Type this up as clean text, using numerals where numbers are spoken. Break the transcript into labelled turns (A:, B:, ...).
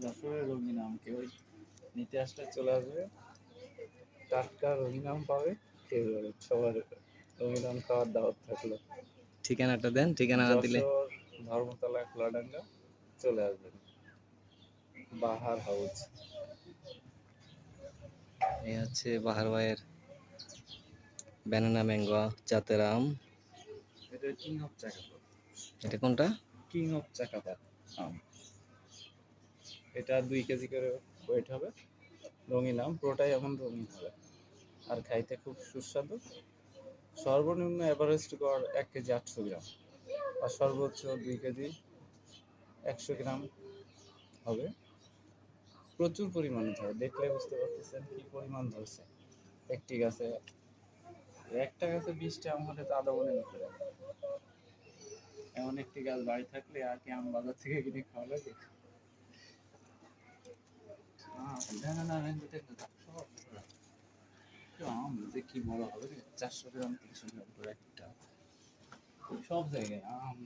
A: যশোরের রঙিন আম কেউ নিতে আসলে চলে আসবে, টাটকা রঙিন আম পাবে, খেয়ে যাবে। সবার রঙিন আম খাওয়ার দাওয়াত থাকলো।
B: ঠিকানাটা দেন, ঠিকানা না দিলে।
A: যশোর ধর্মতলা খোলাডাঙ্গা চলে আসবেন, বাহার হাউস।
B: এই হচ্ছে বাহার ভাইয়ের ব্যানানা ম্যাঙ্গো জাতের আম।
A: এটা কিং অফ চাকাপাত।
B: এটা কোনটা?
A: কিং অফ চাকাপাত আম। এটা 2 কেজি করে ওয়েট হবে। রঙিন আম, পুরোটাই এখন রঙিন হবে আর খাইতে খুব সুস্বাদু। সর্বনিম্ন এভারেস্ট গড় 1 কেজি 800 গ্রাম আর সর্বোচ্চ 2 কেজি 100 গ্রাম হবে। প্রচুর পরিমাণে ধরে, দেখলে বুঝতে পারতেছেন কি পরিমাণ ধরছে একটি গাছে। একটা গাছে 20টা আম হলে তো আধা মনে নিতে পারে। এমন একটি গাছ বাড়ি থাকলে আর কি আম বাজার থেকে কিনে খাওয়া লাগে? না না না, আম যে কি বড় হবে, 400 গ্রাম 300 গ্রাম করে একটা। সব জায়গায় আম